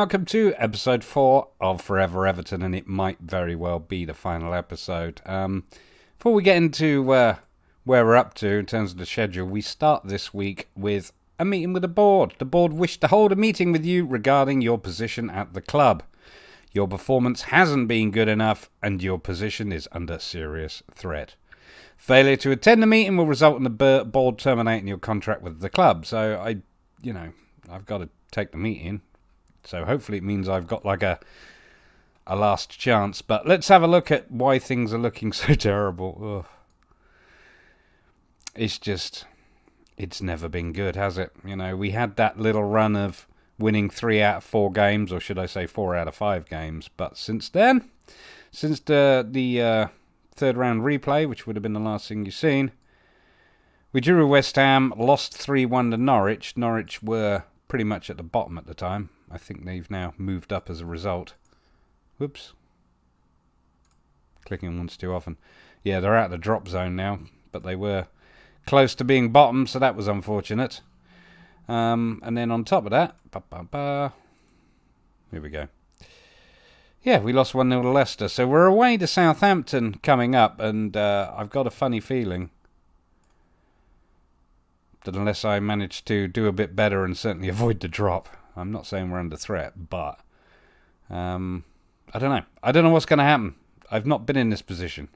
welcome to episode 4 of Forever Everton, and it might very well be the final episode. Before we get into where we're up to in terms of the schedule, we start this week with a meeting with the board. The board wished to hold a meeting with you regarding your position at the club. Your performance hasn't been good enough, and your position is under serious threat. Failure to attend the meeting will result in the board terminating your contract with the club. So I've got to take the meeting. So hopefully it means I've got like a last chance. But let's have a look at why things are looking so terrible. Ugh. It's never been good, has it? You know, we had that little run of winning 3 out of 4 games, or should I say 4 out of 5 games. But since then, since the third round replay, which would have been the last thing you've seen, we drew with West Ham, lost 3-1 to Norwich. Norwich were pretty much at the bottom at the time. I think they've now moved up as a result. Whoops. Clicking once too often. Yeah, they're out of the drop zone now, but they were close to being bottom, so that was unfortunate. And then on top of that, here we go. Yeah, we lost 1-0 to Leicester. So we're away to Southampton coming up, and I've got a funny feeling that unless I manage to do a bit better and certainly avoid the drop, I'm not saying we're under threat, but I don't know. I don't know what's going to happen. I've not been in this position.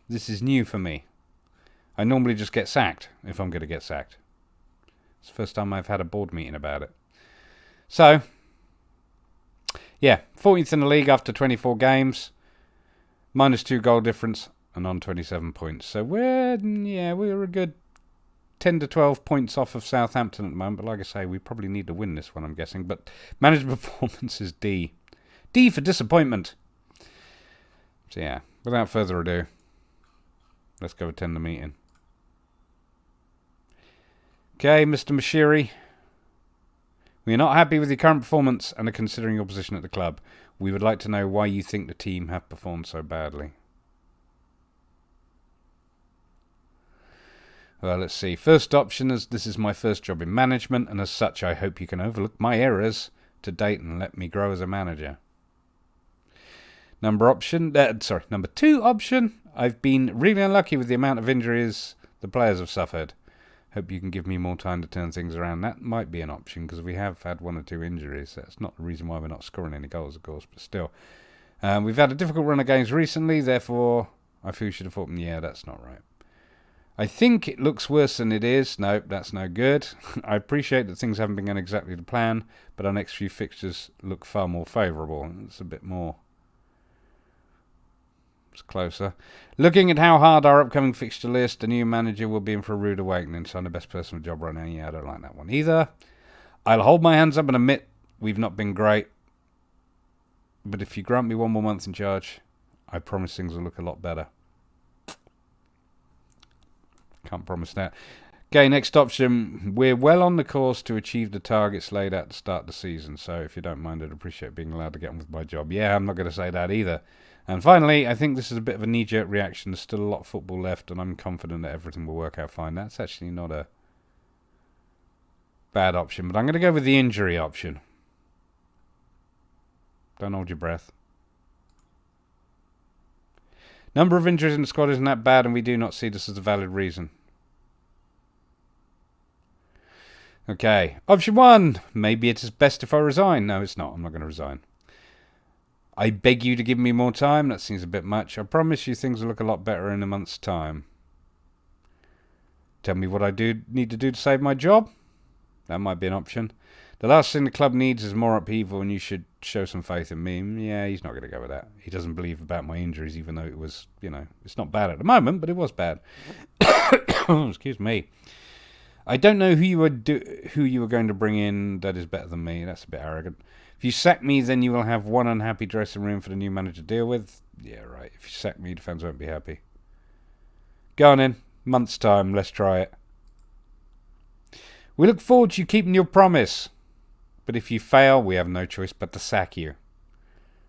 This is new for me. I normally just get sacked if I'm going to get sacked. It's the first time I've had a board meeting about it. So, yeah, 14th in the league after 24 games, -2 goal difference, and on 27 points. So we're a good 10 to 12 points off of Southampton at the moment. But like I say, we probably need to win this one, I'm guessing. But management performance is D. D for disappointment. So yeah, without further ado, let's go attend the meeting. Okay, Mr. Mashiri. We are not happy with your current performance and are considering your position at the club. We would like to know why you think the team have performed so badly. Well, let's see. First option is this is my first job in management, and as such, I hope you can overlook my errors to date and let me grow as a manager. Number 2 option. I've been really unlucky with the amount of injuries the players have suffered. Hope you can give me more time to turn things around. That might be an option because we have had 1 or 2 injuries. That's not the reason why we're not scoring any goals, of course, but still. We've had a difficult run of games recently, therefore I feel you should have thought, yeah, that's not right. I think it looks worse than it is. Nope, that's no good. I appreciate that things haven't been going exactly to plan, but our next few fixtures look far more favourable. It's a bit more... It's closer. Looking at how hard our upcoming fixture list, the new manager will be in for a rude awakening. So I'm the best person for the job right now. Yeah, I don't like that one either. I'll hold my hands up and admit we've not been great. But if you grant me 1 more month in charge, I promise things will look a lot better. Can't promise that. Okay, next option. We're well on the course to achieve the targets laid out at the start of the season. So if you don't mind, I'd appreciate being allowed to get on with my job. Yeah, I'm not going to say that either. And finally, I think this is a bit of a knee-jerk reaction. There's still a lot of football left, and I'm confident that everything will work out fine. That's actually not a bad option, but I'm going to go with the injury option. Don't hold your breath. Number of injuries in the squad isn't that bad, and we do not see this as a valid reason. Okay, option 1. Maybe it is best if I resign. No, it's not. I'm not going to resign. I beg you to give me more time. That seems a bit much. I promise you things will look a lot better in a month's time. Tell me what I need to do to save my job. That might be an option. The last thing the club needs is more upheaval, and you should show some faith in me. Yeah, he's not going to go with that. He doesn't believe about my injuries, even though it was, it's not bad at the moment, but it was bad. Excuse me. I don't know who you were going to bring in that is better than me. That's a bit arrogant. If you sack me, then you will have 1 unhappy dressing room for the new manager to deal with. Yeah, right. If you sack me, the fans won't be happy. Go on in. Month's time. Let's try it. We look forward to you keeping your promise. But if you fail, we have no choice but to sack you.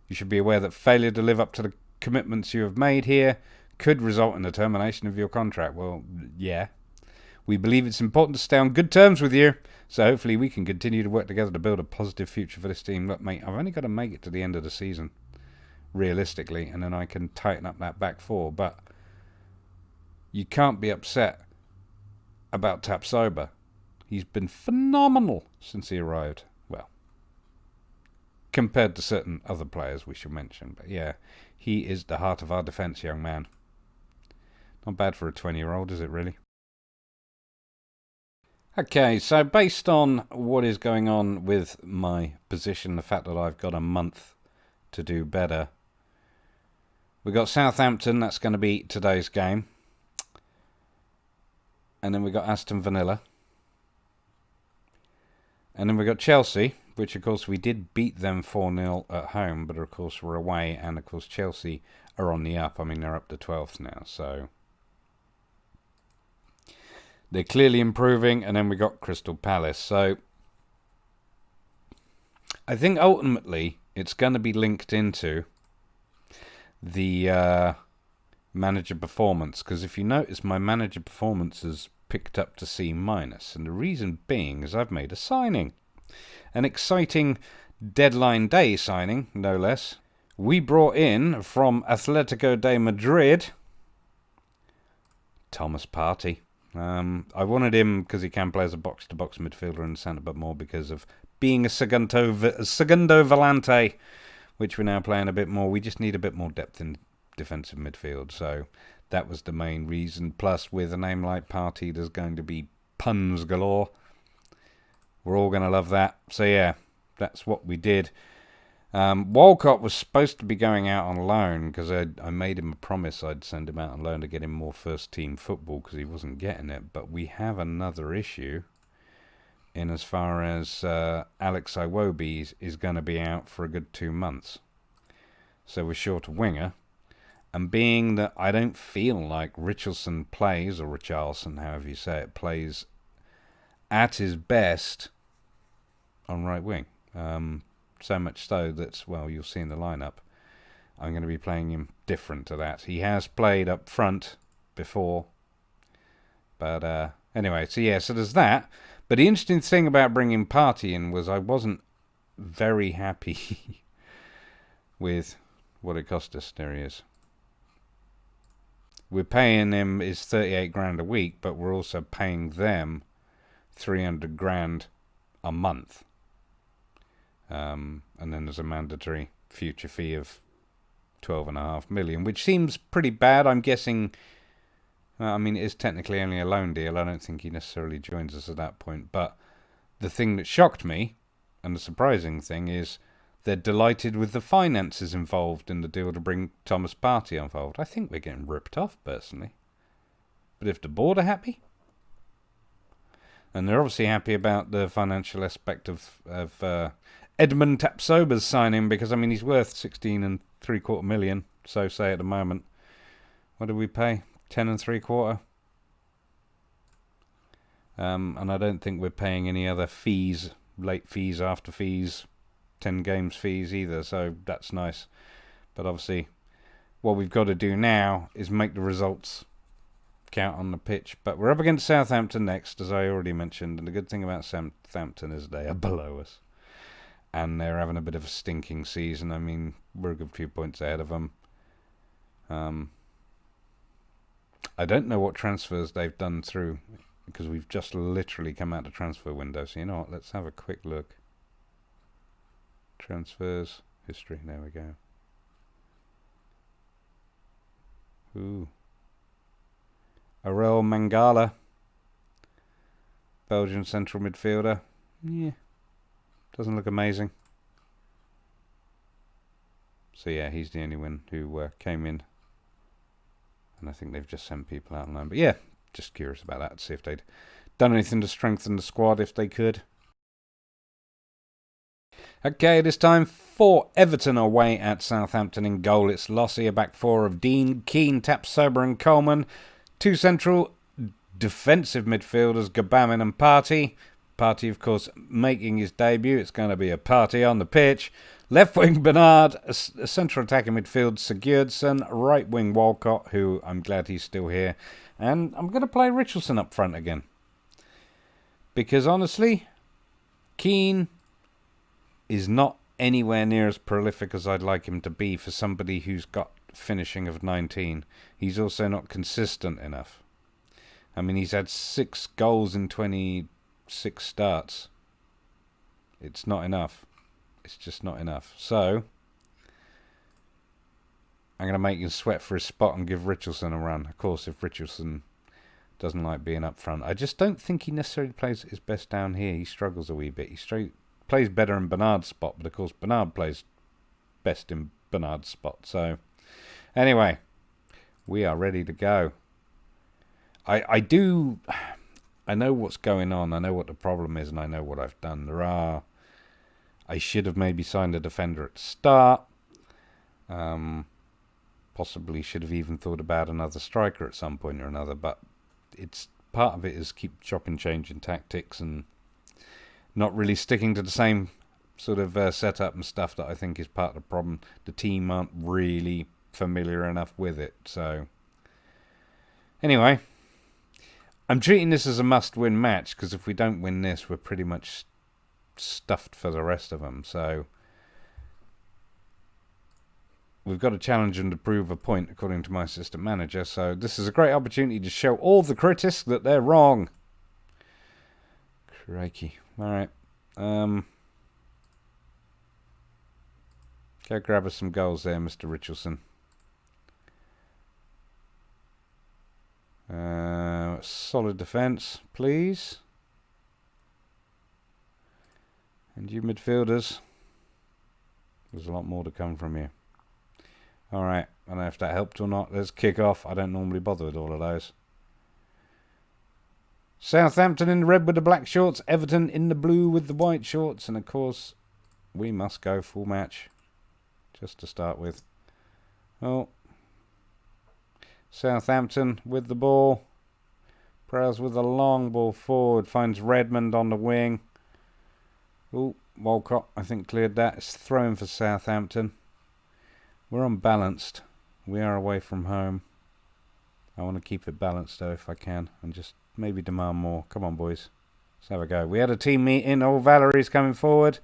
You should be aware that failure to live up to the commitments you have made here could result in the termination of your contract. Well, yeah. We believe it's important to stay on good terms with you, So hopefully we can continue to work together to build a positive future for this team. Look, mate, I've only got to make it to the end of the season, realistically, and then I can tighten up that back four. But you can't be upset about Tapsoba. He's been phenomenal since he arrived. Well, compared to certain other players we should mention. But yeah, he is the heart of our defence, young man. Not bad for a 20-year-old, is it really? Okay, so based on what is going on with my position, the fact that I've got a month to do better, we've got Southampton, that's going to be today's game. And then we've got Aston Villa. And then we've got Chelsea, which of course we did beat them 4-0 at home, but of course we're away, and of course Chelsea are on the up. I mean, they're up to 12th now, so they're clearly improving. And then we got Crystal Palace. So I think ultimately it's going to be linked into the manager performance, because if you notice, my manager performance has picked up to C-, and the reason being is I've made a signing. An exciting deadline day signing, no less. We brought in from Atletico de Madrid Thomas Partey. I wanted him because he can play as a box-to-box midfielder in the centre, but more because of being a segundo volante, which we're now playing a bit more. We just need a bit more depth in defensive midfield, so that was the main reason. Plus, with a name like Partey, there's going to be puns galore. We're all going to love that. So yeah, that's what we did. Walcott was supposed to be going out on loan because I made him a promise I'd send him out on loan to get him more first-team football because he wasn't getting it. But we have another issue in as far as Alex Iwobi is going to be out for a good 2 months. So we're short a winger. And being that I don't feel like Richarlison plays, or Richarlison, however you say it, plays at his best on right wing. So much so that, well, you'll see in the lineup, I'm going to be playing him different to that. He has played up front before. But anyway, so yeah, so there's that. But the interesting thing about bringing Partey in was I wasn't very happy with what it cost us. There he is. We're paying him is 38 grand a week, but we're also paying them 300 grand a month. And then there's a mandatory future fee of 12.5 million, which seems pretty bad. I'm guessing, I mean, it is technically only a loan deal. I don't think he necessarily joins us at that point. But the thing that shocked me, and the surprising thing, is they're delighted with the finances involved in the deal to bring Thomas Partey involved. I think we're getting ripped off, personally. But if the board are happy, and they're obviously happy about the financial aspect of Edmund Tapsoba's signing, because, I mean, he's worth 16.75 million, so say at the moment. What did we pay? 10.75. And I don't think we're paying any other fees, late fees, after fees, 10 games fees either, so that's nice. But obviously, what we've got to do now is make the results count on the pitch. But we're up against Southampton next, as I already mentioned, and the good thing about Southampton is they are below us. And they're having a bit of a stinking season. I mean, we're a good few points ahead of them. I don't know what transfers they've done through, because we've just literally come out of transfer window. So you know what, let's have a quick look. Transfers, history, there we go. Ooh. Aurel Mangala, Belgian central midfielder. Yeah, doesn't look amazing. So yeah, he's the only one who came in. And I think they've just sent people out on loan. But yeah, just curious about that, to see if they'd done anything to strengthen the squad if they could. Okay, it is time for Everton away at Southampton. In goal, it's Lossie, a back four of Dean, Keane, Tapsoba and Coleman. Two central defensive midfielders, Gabamin and Partey. Partey, of course, making his debut. It's going to be a party on the pitch. Left wing, Bernard. A central attacking midfield, Sigurdsson. Right wing, Walcott, who I'm glad he's still here. And I'm going to play Richarlison up front again. Because honestly, Keane is not anywhere near as prolific as I'd like him to be for somebody who's got finishing of 19. He's also not consistent enough. I mean, he's had 6 goals in 26 starts. It's not enough. It's just not enough. So, I'm going to make him sweat for his spot and give Richarlison a run. Of course, if Richarlison doesn't like being up front. I just don't think he necessarily plays his best down here. He struggles a wee bit. He plays better in Bernard's spot, but of course Bernard plays best in Bernard's spot. So, anyway, we are ready to go. I know what's going on. I know what the problem is, and I know what I've done. I should have maybe signed a defender at the start. Possibly should have even thought about another striker at some point or another, but it's part of it is keep chopping, changing tactics and not really sticking to the same sort of setup and stuff that I think is part of the problem. The team aren't really familiar enough with it. So anyway, I'm treating this as a must-win match because if we don't win this, we're pretty much stuffed for the rest of them. So we've got to challenge and to prove a point, according to my assistant manager. So this is a great opportunity to show all the critics that they're wrong. Crikey. All right. Go grab us some goals there, Mr. Richarlison. Solid defence, please. And you midfielders, there's a lot more to come from you. Alright, I don't know if that helped or not. Let's kick off. I don't normally bother with all of those. Southampton in the red with the black shorts. Everton in the blue with the white shorts. And of course, we must go full match. Just to start with. Oh. Southampton with the ball. Prowse with a long ball forward. Finds Redmond on the wing. Oh, Walcott, I think, cleared that. It's thrown for Southampton. We're unbalanced. We are away from home. I want to keep it balanced, though, if I can. And just maybe demand more. Come on, boys. Let's have a go. We had a team meeting. Oh, Valerie's coming forward.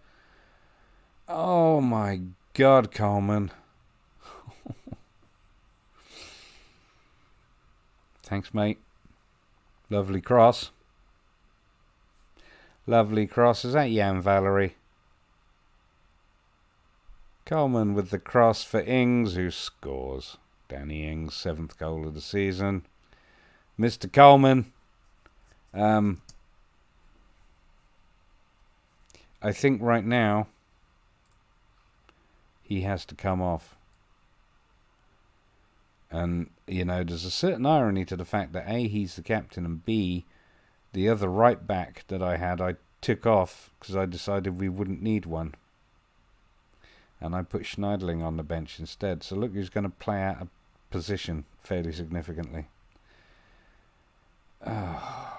Oh, my God, Coleman. Thanks, mate. Lovely cross. Lovely cross. Is that Jan Valerie? Coleman with the cross for Ings, who scores. Danny Ings, 7th goal of the season. Mr. Coleman. I think right now he has to come off. And, you know, there's a certain irony to the fact that A, he's the captain, and B, the other right back that I had, I took off because I decided we wouldn't need one. And I put Schneiderlin on the bench instead. So look who's going to play out of position fairly significantly. Oh.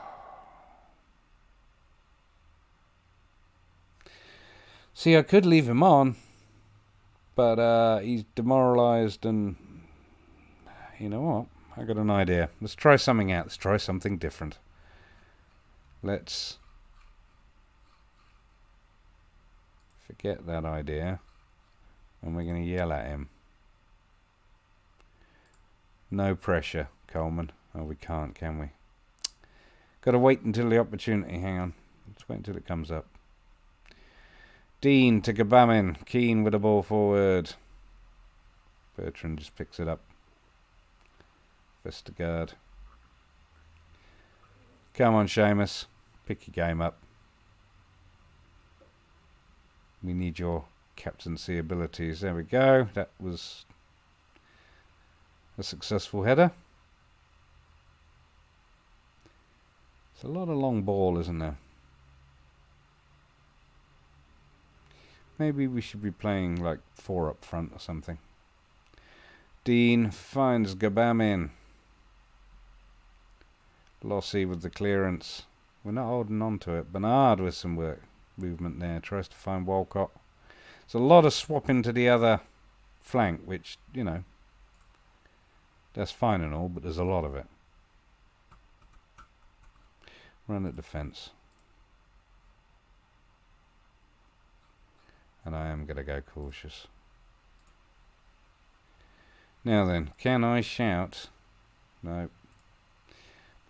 See, I could leave him on, but he's demoralised and... You know what? I got an idea. Let's try something out. Let's try something different. Let's forget that idea. And we're going to yell at him. No pressure, Coleman. Oh, we can't, can we? Got to wait until the opportunity. Hang on. Let's wait until it comes up. Dean to Gabamin. Keane with the ball forward. Bertrand just picks it up. Vestergaard. Come on, Seamus. Pick your game up. We need your captaincy abilities. There we go. That was a successful header. It's a lot of long ball, isn't there? Maybe we should be playing like 4 up front or something. Dean finds Gabamin. Lossy with the clearance. We're not holding on to it. Bernard with some movement there. Tries to find Walcott. It's a lot of swapping to the other flank, which, you know, that's fine and all, but there's a lot of it. Run at defence. And I am going to go cautious. Now then, can I shout? No.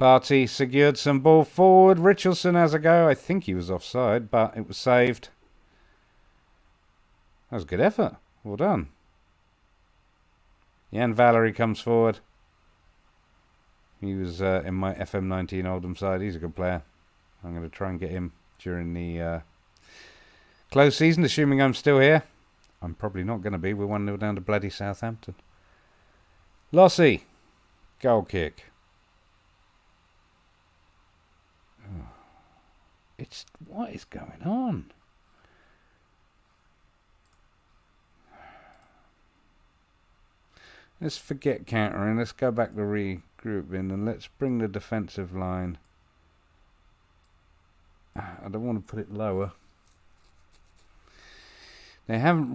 Partey, Sigurdsson, ball forward. Richarlison has a go. I think he was offside, but it was saved. That was a good effort. Well done. Jan Valery comes forward. He was in my FM19 Oldham side. He's a good player. I'm going to try and get him during the close season, assuming I'm still here. I'm probably not going to be. We're 1-0 down to bloody Southampton. Lossie. Goal kick. Oh. What is going on? Let's forget countering. Let's go back to regrouping and let's bring the defensive line. I don't want to put it lower. They haven't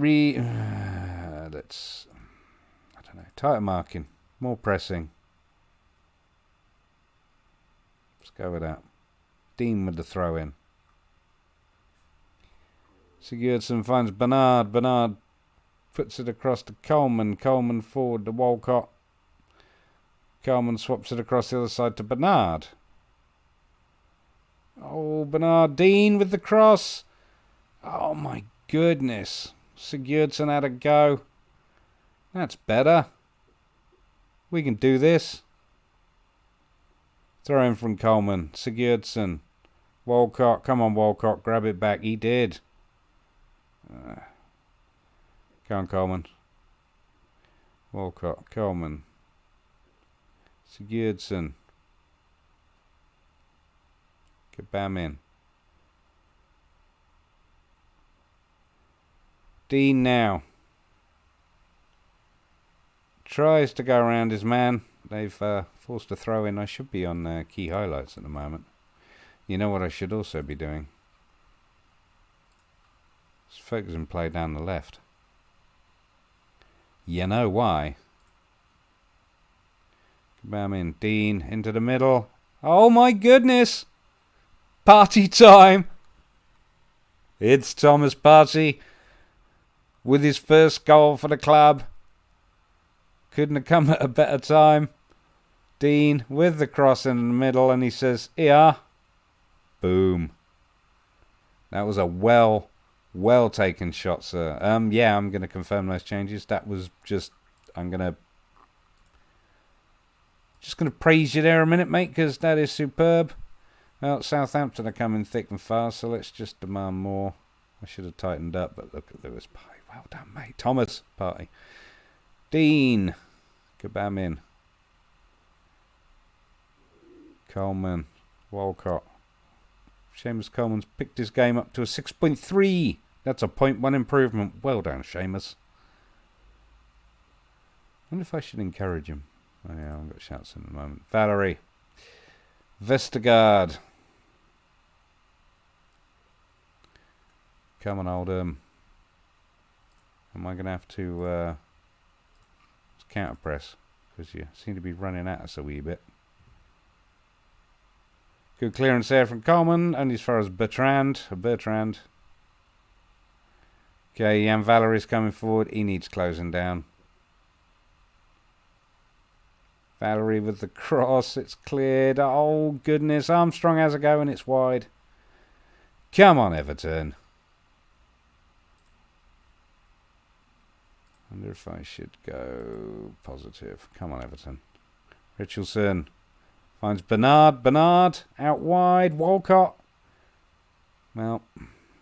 let's... I don't know. Tighter marking. More pressing. Let's go with that. Dean with the throw in. Sigurdsson finds Bernard. Bernard puts it across to Coleman. Coleman forward to Walcott. Coleman swaps it across the other side to Bernard. Oh, Bernard. Dean with the cross. Oh, my goodness. Sigurdsson had a go. That's better. We can do this. Throw in from Coleman. Sigurdsson. Walcott. Come on, Walcott. Grab it back. He did. Go on, Coleman. Walcott. Coleman. Sigurdsson. Get Bam in. Dean now. Tries to go around his man. They've forced a throw in. I should be on key highlights at the moment. You know what I should also be doing? Focus and play down the left. You know why? Bam in. Dean into the middle. Oh my goodness! Party time! It's Thomas Partey with his first goal for the club. Couldn't have come at a better time. Dean with the cross in the middle, and he says, "Here." Boom. That was a well taken shot, sir. Yeah, I'm going to confirm those changes. That was just, I'm going to praise you there a minute, mate, because that is superb. Well, Southampton are coming thick and fast, so let's just demand more. I should have tightened up, but look at Lewis Partey. Well done, mate. Thomas Partey. Dean. Kabam in. Coleman. Walcott. Seamus Coleman's picked his game up to a 6.3. That's a 0.1 improvement. Well done, Seamus. I wonder if I should encourage him. Oh yeah, I've got shouts in a moment. Valerie. Vestergaard. Come on, Oldham. Am I going to have to counter press? Because you seem to be running at us a wee bit. Good clearance there from Coleman. Only as far as Bertrand. Okay, Jan Valery's coming forward. He needs closing down. Valery with the cross. It's cleared. Oh, goodness. Armstrong has a go and it's wide. Come on, Everton. I wonder if I should go positive. Come on, Everton. Richarlison finds Bernard. Bernard out wide. Walcott. Well,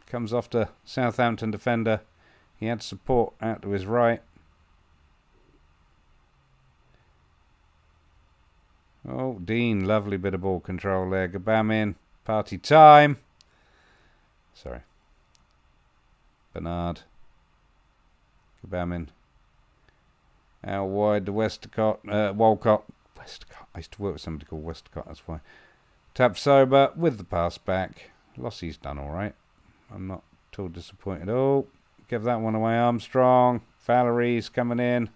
comes off the Southampton defender. He had support out to his right. Oh, Dean. Lovely bit of ball control there. Gabam in. Party time. Sorry. Bernard. Gabam in. Out wide to Walcott. Westcott. I used to work with somebody called Westcott, that's why. Tap sober with the pass back. Lossie's done alright. I'm not too disappointed. Oh, give that one away. Armstrong. Valery's coming in.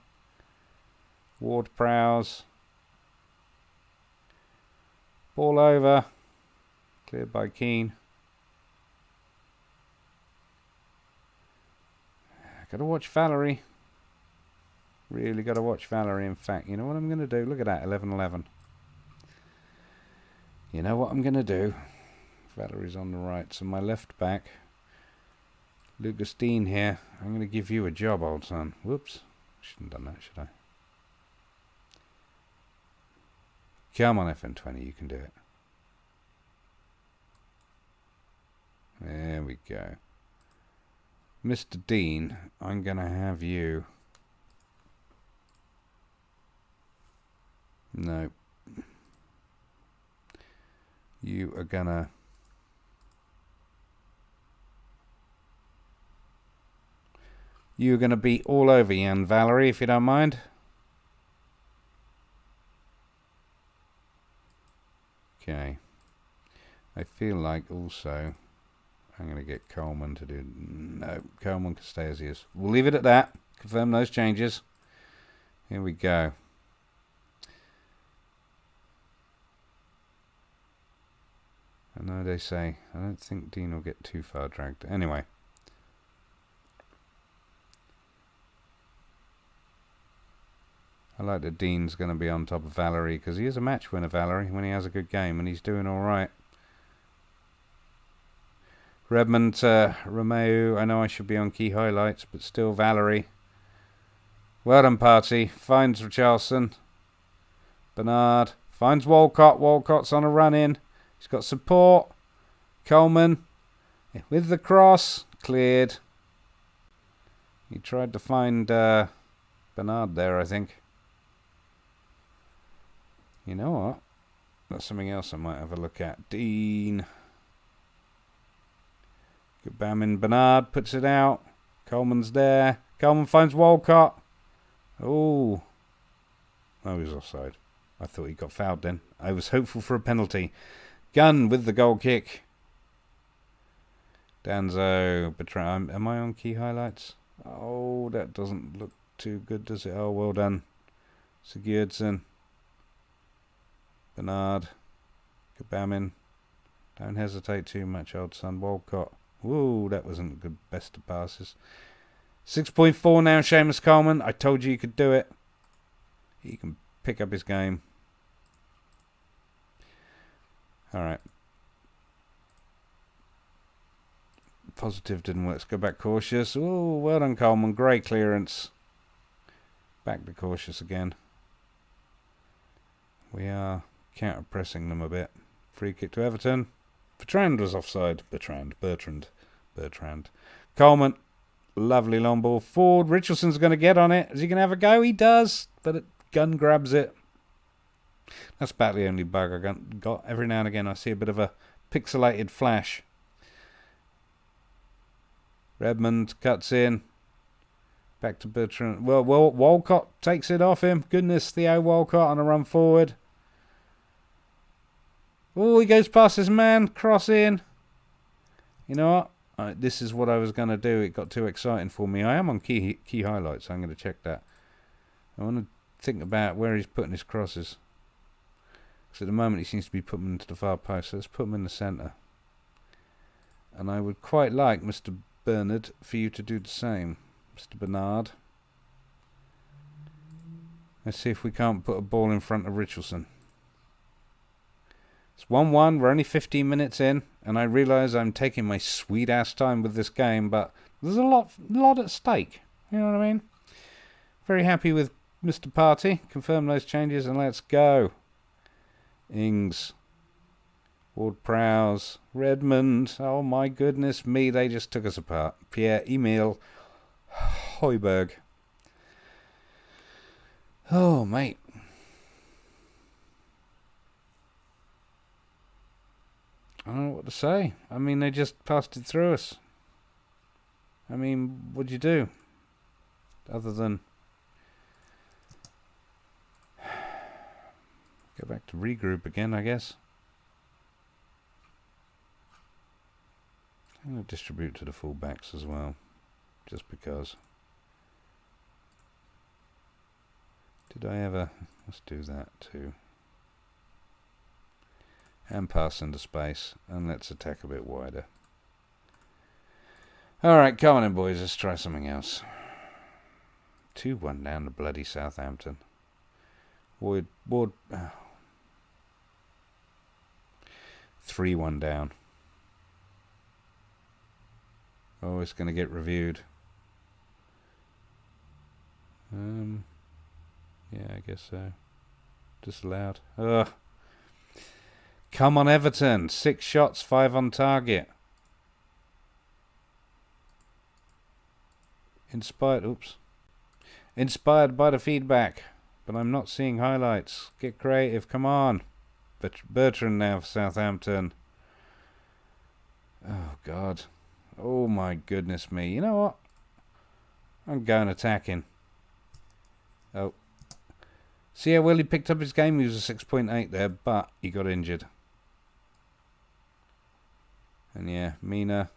Ward-Prowse. Ball over. Cleared by Keane. Got to watch Valerie. Really got to watch Valerie. In fact, you know what I'm going to do? Look at that, 11-11. You know what I'm going to do? Valerie's on the right, so my left back, Lucas Dean here. I'm going to give you a job, old son. Whoops. Shouldn't have done that, should I? Come on, FN20, you can do it. There we go. Mr. Dean, I'm going to have you... No. You are going to... You're going to be all over Jan Valerie, if you don't mind. Okay. I feel like also I'm going to get Coleman to do... No, Coleman can stay as he is. We'll leave it at that. Confirm those changes. Here we go. I know they say... I don't think Dean will get too far dragged. Anyway. I like that Dean's going to be on top of Valerie, because he is a match winner, Valerie, when he has a good game, and he's doing all right. Redmond, Romeo, I know I should be on key highlights, but still Valerie. Well done, Party. Finds Richarlison. Bernard. Finds Walcott. Walcott's on a run-in. He's got support. Coleman. With the cross. Cleared. He tried to find Bernard there, I think. You know what? That's something else I might have a look at. Dean. Bamin Bernard puts it out. Coleman's there. Coleman finds Walcott. Oh. Oh, he's offside. I thought he got fouled then. I was hopeful for a penalty. Gunn with the goal kick. Danzo. Am I on key highlights? Oh, that doesn't look too good, does it? Oh, well done. Sigurdsson. Bernard. Gabamin. Don't hesitate too much, old son. Walcott. Whoa, that wasn't the best of passes. 6.4 now, Seamus Coleman. I told you could do it. He can pick up his game. Alright. Positive didn't work. Let's go back cautious. Oh, well done, Coleman. Great clearance. Back to cautious again. We are counter-pressing them a bit. Free kick to Everton. Bertrand was offside. Bertrand. Coleman. Lovely long ball forward. Richardson's going to get on it. Is he going to have a go? He does. But Gunn grabs it. That's about the only bug I got. Every now and again I see a bit of a pixelated flash. Redmond cuts in. Back to Bertrand. Well, Walcott takes it off him. Goodness, Theo Walcott on a run forward. Oh, he goes past his man. Cross in. You know what? This is what I was going to do. It got too exciting for me. I am on key highlights. So I'm going to check that. I want to think about where he's putting his crosses. Because at the moment he seems to be putting them into the far post. So let's put them in the centre. And I would quite like, Mr. Bernard, for you to do the same. Mr. Bernard. Let's see if we can't put a ball in front of Richardson. It's 1-1. We're only 15 minutes in. And I realise I'm taking my sweet-ass time with this game. But there's a lot at stake. You know what I mean? Very happy with Mr. Party. Confirm those changes and let's go. Ings. Ward-Prowse. Redmond. Oh my goodness me. They just took us apart. Pierre-Emile Højbjerg. Oh, mate. I don't know what to say. I mean, they just passed it through us. I mean, what'd you do? Other than... go back to regroup again, I guess. I'm going to distribute to the fullbacks as well. Just because. Did I ever... let's do that too. And pass into space. And let's attack a bit wider. Alright, come on in boys. Let's try something else. 2-1 down to bloody Southampton. Ward 3-1 down. Oh, it's going to get reviewed. Yeah, I guess so. Disallowed. Ugh. Come on, Everton. 6 shots, 5 on target. Inspired by the feedback, but I'm not seeing highlights. Get creative, come on. Bertrand now for Southampton. Oh, God. Oh, my goodness me. You know what? I'm going attacking. Oh. See how well he picked up his game? He was a 6.8 there, but he got injured. And yeah, Mina,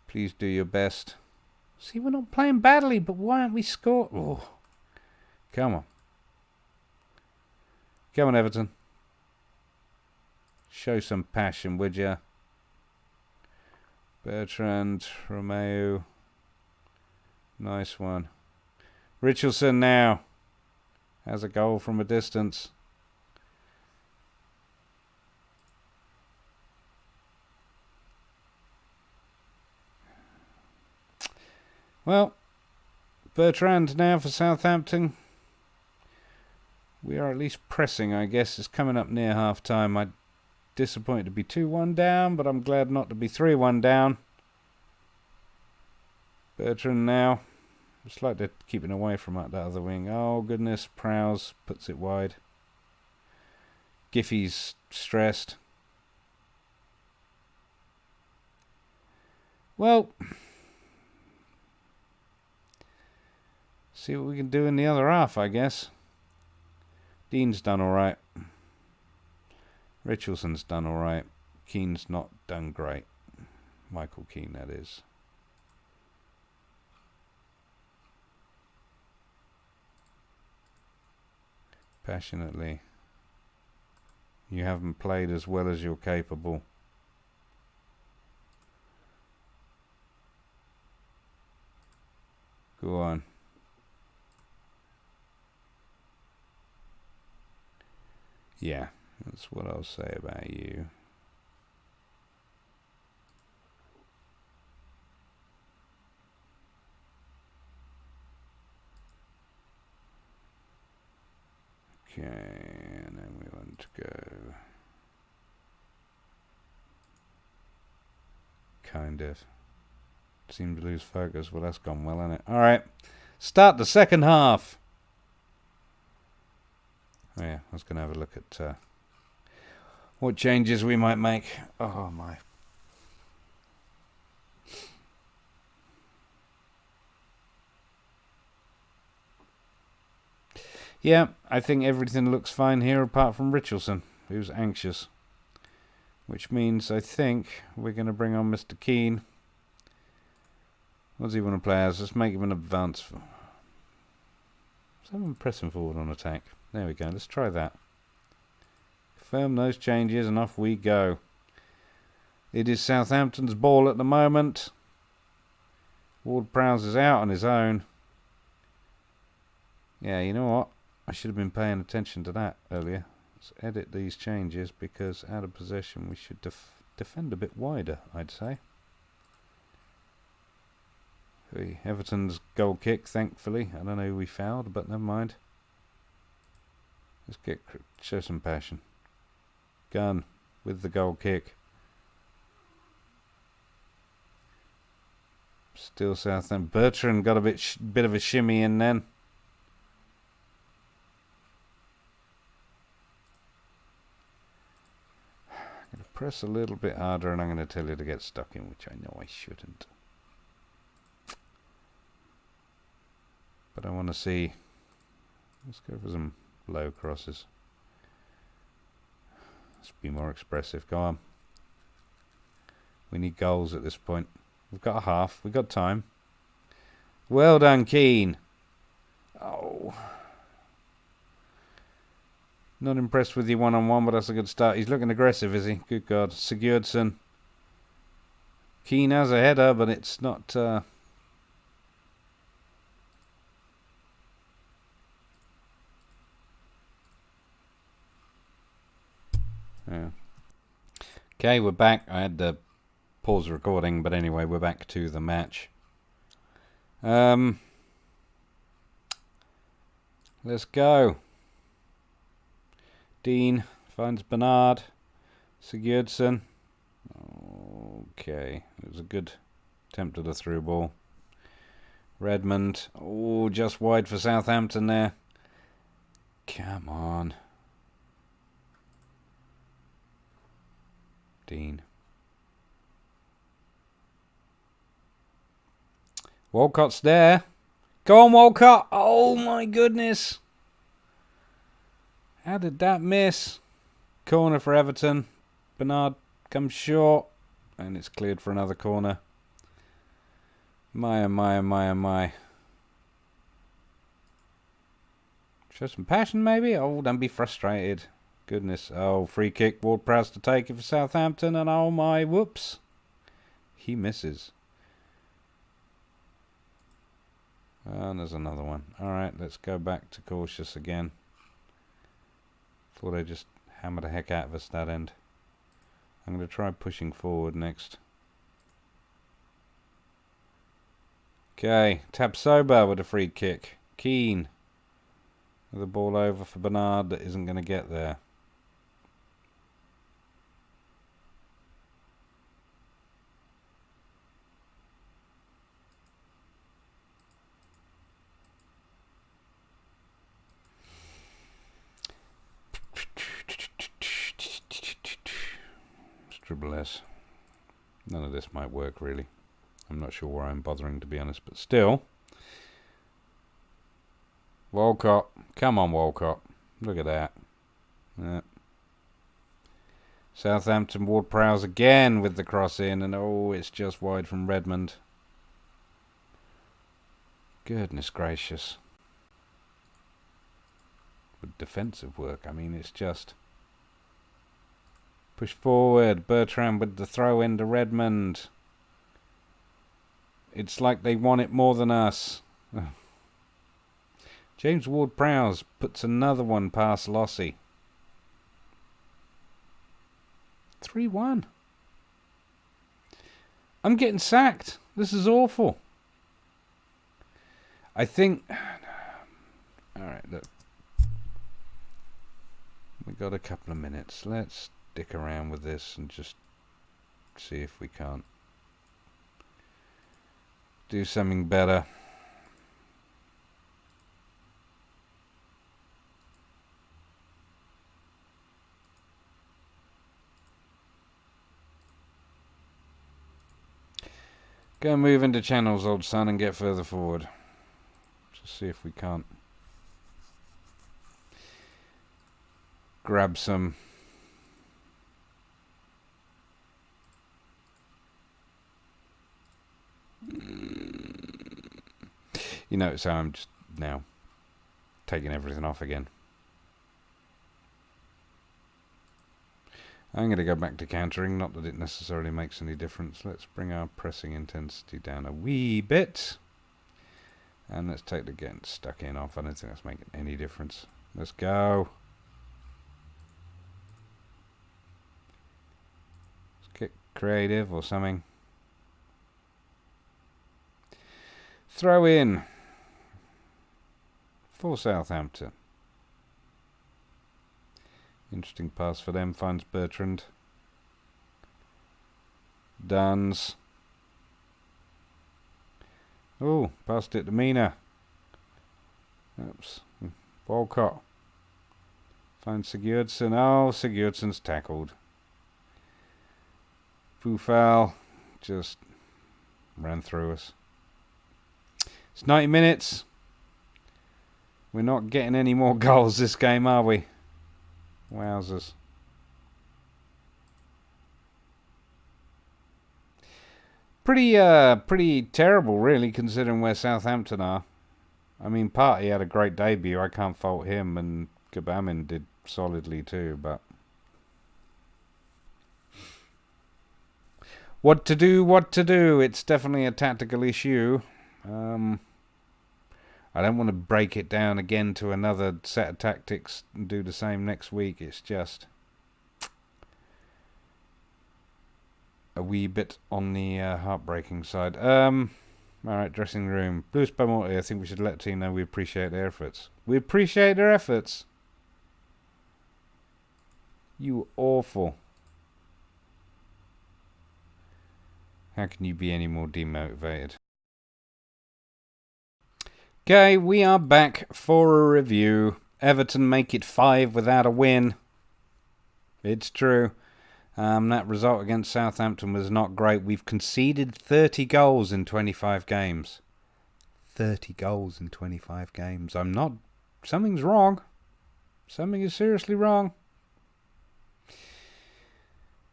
please do your best. See, we're not playing badly, but why aren't we scored? Oh, come on. Come on, Everton. Show some passion, would ya? Bertrand, Romeo. Nice one. Richarlison now has a goal from a distance. Well, Bertrand now for Southampton. We are at least pressing, I guess. It's coming up near half-time. I'm disappointed to be 2-1 down, but I'm glad not to be 3-1 down. Bertrand now. Just like they're keeping away from that other wing. Oh, goodness. Prowse puts it wide. Giffey's stressed. Well, see what we can do in the other half, I guess. Dean's done alright. Richardson's done alright. Keane's not done great. Michael Keane, that is. Passionately. You haven't played as well as you're capable. Go on. Yeah, that's what I'll say about you. Okay, and then we want to go kind of seem to lose focus. Well, that's gone well, hasn't it? All right, start the second half. Oh yeah, I was going to have a look at what changes we might make. Oh my. Yeah, I think everything looks fine here apart from Richarlison, who's anxious. Which means I think we're going to bring on Mr. Keane. What does he want to play as? Let's make him an advance. Let's have him pressing forward on attack. There we go, let's try that. Confirm those changes and off we go. It is Southampton's ball at the moment. Ward-Prowse is out on his own. Yeah, you know what? I should have been paying attention to that earlier. Let's edit these changes because out of possession we should defend a bit wider, I'd say. Everton's goal kick, thankfully. I don't know who we fouled, but never mind. Let's show some passion. Gunn with the goal kick. Still Southampton. Bertrand got a bit of a shimmy in then. I'm going to press a little bit harder and I'm going to tell you to get stuck in, which I know I shouldn't. But I want to see. Let's go for some low crosses. Let's be more expressive. Go on. We need goals at this point. We've got a half. We've got time. Well done, Keane. Oh. Not impressed with you one-on-one, but that's a good start. He's looking aggressive, is he? Good God. Sigurdsson. Keane has a header, but it's not... Yeah. Okay, we're back. I had to pause the recording, but anyway, we're back to the match. Let's go. Dean finds Bernard. Sigurdsson. Okay, it was a good attempt at a through ball. Redmond. Oh, just wide for Southampton there. Come on. Dean. Walcott's there. Go on, Walcott. Oh, my goodness. How did that miss? Corner for Everton. Bernard comes short. And it's cleared for another corner. My. Show some passion, maybe? Oh, don't be frustrated. Goodness. Oh, free kick. Ward-Prowse to take it for Southampton. And oh, my. Whoops. He misses. And there's another one. Alright, let's go back to cautious again. Thought I just hammered the heck out of us that end. I'm going to try pushing forward next. Okay, Tapsoba with a free kick. Keane with the ball over for Bernard that isn't going to get there. Dribble S. None of this might work really. I'm not sure why I'm bothering, to be honest, but still. Walcott. Come on, Walcott. Look at that. Yeah. Southampton, Ward-Prowse again with the cross in, and oh, it's just wide from Redmond. Goodness gracious. With defensive work, I mean, it's just... Push forward. Bertrand with the throw in to Redmond. It's like they want it more than us. James Ward-Prowse puts another one past Lossie. 3-1. I'm getting sacked. This is awful. I think... Alright, look. We've got a couple of minutes. Let's stick around with this and just see if we can't do something better. Go and move into channels, old son, and get further forward. Just see if we can't grab some You notice how I'm just now taking everything off again. I'm going to go back to countering, not that it necessarily makes any difference. Let's bring our pressing intensity down a wee bit. And let's take the getting stuck in off. I don't think that's making any difference. Let's go. Let's get creative or something. Throw in for Southampton. Interesting pass for them. Finds Bertrand. Duns. Oh, passed it to Mina. Oops. Walcott. Finds Sigurdsson. Oh, Sigurdsson's tackled. Foufal just ran through us. It's 90 minutes. We're not getting any more goals this game, are we? Wowzers. Pretty terrible, really, considering where Southampton are. I mean, Partey had a great debut. I can't fault him, and Gabamin did solidly too, but... What to do? It's definitely a tactical issue. I don't want to break it down again to another set of tactics and do the same next week. It's just... a wee bit on the heartbreaking side. Alright, dressing room. Bruce Beaumont, I think we should let the team know we appreciate their efforts. We appreciate their efforts. You awful. How can you be any more demotivated? Okay, we are back for a review. Everton make it 5 without a win. It's true. That result against Southampton was not great. We've conceded 30 goals in 25 games. 30 goals in 25 games. Something's wrong. Something is seriously wrong.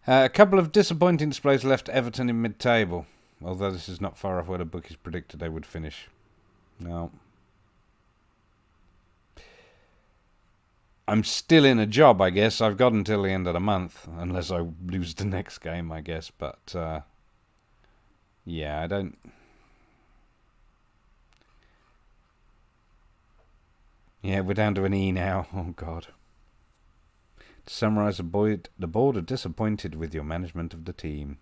A couple of disappointing displays left Everton in mid-table. Although this is not far off where the bookies predicted they would finish. No. I'm still in a job, I guess. I've got until the end of the month. Unless I lose the next game, I guess. But, yeah, I don't... Yeah, we're down to an E now. Oh, God. To summarise, the board are disappointed with your management of the team.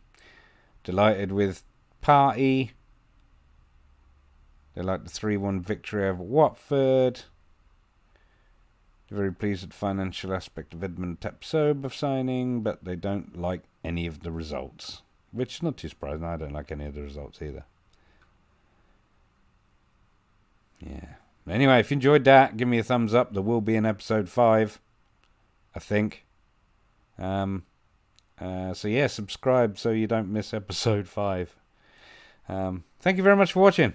Delighted with Party. They like the 3-1 victory over Watford. Very pleased with the financial aspect of Edmund Tapsoba signing, but they don't like any of the results. Which is not too surprising. I don't like any of the results either. Yeah. Anyway, if you enjoyed that, give me a thumbs up. There will be an episode 5, I think. So yeah, subscribe so you don't miss episode 5. Thank you very much for watching.